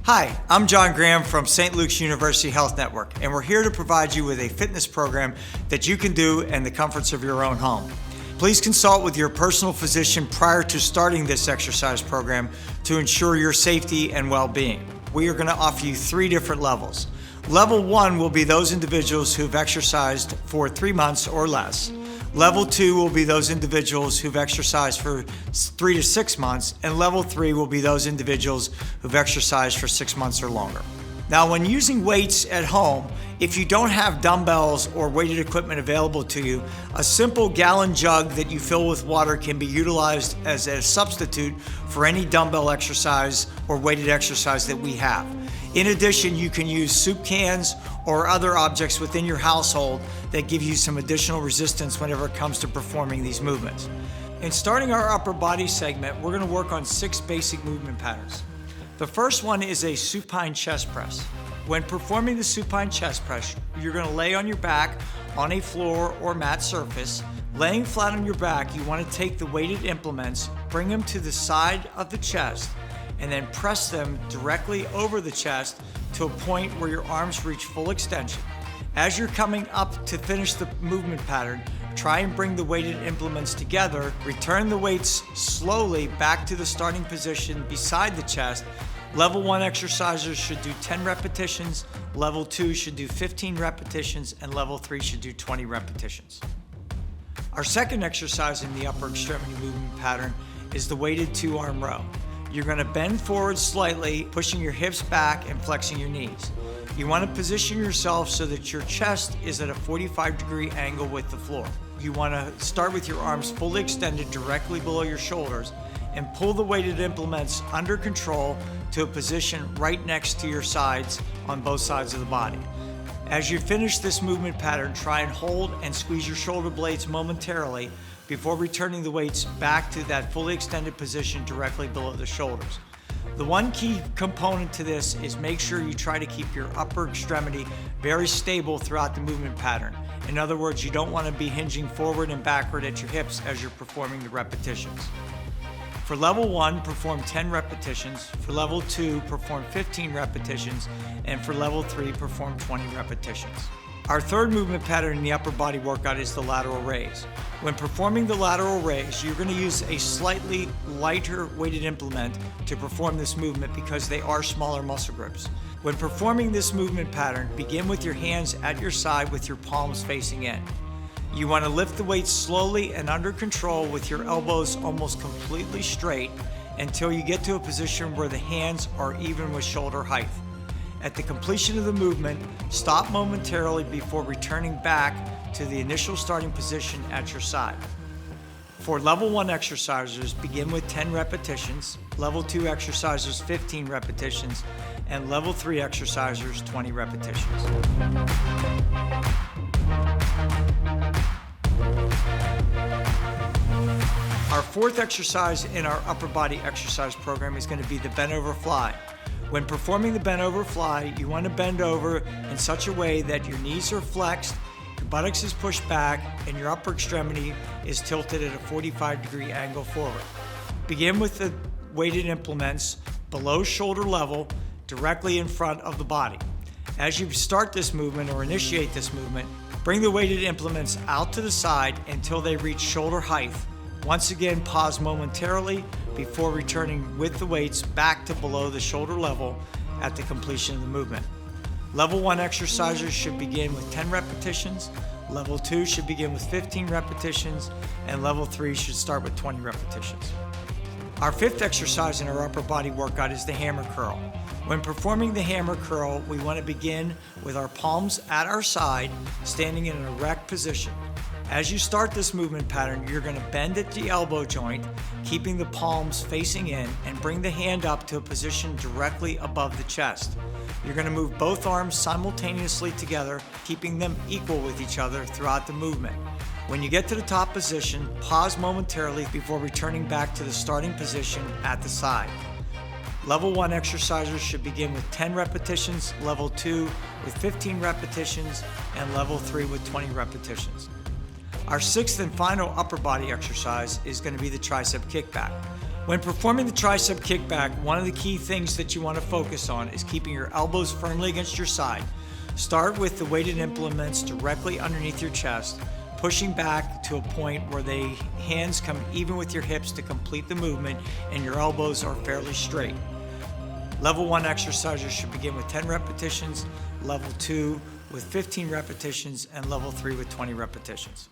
Hi, I'm John Graham from St. Luke's University Health Network, and we're here to provide you with a fitness program that you can do in the comforts of your own home. Please consult with your personal physician prior to starting this exercise program to ensure your safety and well-being. We are going to offer you 3 different levels. Level 1 will be those individuals who've exercised for 3 months or less. Level 2 will be those individuals who've exercised for 3 to 6 months, and level 3 will be those individuals who've exercised for 6 months or longer. Now, when using weights at home, if you don't have dumbbells or weighted equipment available to you, a simple gallon jug that you fill with water can be utilized as a substitute for any dumbbell exercise or weighted exercise that we have. In addition, you can use soup cans or other objects within your household that give you some additional resistance whenever it comes to performing these movements. In starting our upper body segment, we're going to work on 6 basic movement patterns. The first one is a supine chest press. When performing the supine chest press, you're going to lay on your back on a floor or mat surface. Laying flat on your back, you want to take the weighted implements, bring them to the side of the chest, and then press them directly over the chest to a point where your arms reach full extension. As you're coming up to finish the movement pattern, try and bring the weighted implements together. Return the weights slowly back to the starting position beside the chest. Level 1 exercisers should do 10 repetitions, level 2 should do 15 repetitions, and level 3 should do 20 repetitions. Our second exercise in the upper extremity movement pattern is the weighted 2-arm row. You're going to bend forward slightly, pushing your hips back and flexing your knees. You want to position yourself so that your chest is at a 45-degree angle with the floor. You want to start with your arms fully extended directly below your shoulders and pull the weighted implements under control to a position right next to your sides on both sides of the body. As you finish this movement pattern, try and hold and squeeze your shoulder blades momentarily before returning the weights back to that fully extended position directly below the shoulders. The one key component to this is make sure you try to keep your upper extremity very stable throughout the movement pattern. In other words, you don't want to be hinging forward and backward at your hips as you're performing the repetitions. For level 1, perform 10 repetitions. For level 2, perform 15 repetitions. And for level 3, perform 20 repetitions. Our third movement pattern in the upper body workout is the lateral raise. When performing the lateral raise, you're going to use a slightly lighter weighted implement to perform this movement because they are smaller muscle groups. When performing this movement pattern, begin with your hands at your side with your palms facing in. You want to lift the weight slowly and under control with your elbows almost completely straight until you get to a position where the hands are even with shoulder height. At the completion of the movement, stop momentarily before returning back to the initial starting position at your side. For level 1 exercisers, begin with 10 repetitions, level 2 exercisers 15 repetitions, and level 3 exercisers 20 repetitions. Our fourth exercise in our upper body exercise program is going to be the bent over fly. When performing the bent over fly, you want to bend over in such a way that your knees are flexed, your buttocks is pushed back, and your upper extremity is tilted at a 45-degree angle forward. Begin with the weighted implements below shoulder level, directly in front of the body. As you start this movement or initiate this movement, bring the weighted implements out to the side until they reach shoulder height. Once again, pause momentarily before returning with the weights back to below the shoulder level at the completion of the movement. Level 1 exercisers should begin with 10 repetitions, level 2 should begin with 15 repetitions, and level 3 should start with 20 repetitions. Our fifth exercise in our upper body workout is the hammer curl. When performing the hammer curl, we want to begin with our palms at our side, standing in an erect position. As you start this movement pattern, you're going to bend at the elbow joint, keeping the palms facing in, and bring the hand up to a position directly above the chest. You're going to move both arms simultaneously together, keeping them equal with each other throughout the movement. When you get to the top position, pause momentarily before returning back to the starting position at the side. Level 1 exercisers should begin with 10 repetitions, level 2 with 15 repetitions, and level 3 with 20 repetitions. Our sixth and final upper body exercise is going to be the tricep kickback. When performing the tricep kickback, one of the key things that you want to focus on is keeping your elbows firmly against your side. Start with the weighted implements directly underneath your chest, pushing back to a point where the hands come even with your hips to complete the movement and your elbows are fairly straight. Level 1 exercises should begin with 10 repetitions, level 2 with 15 repetitions, and level 3 with 20 repetitions.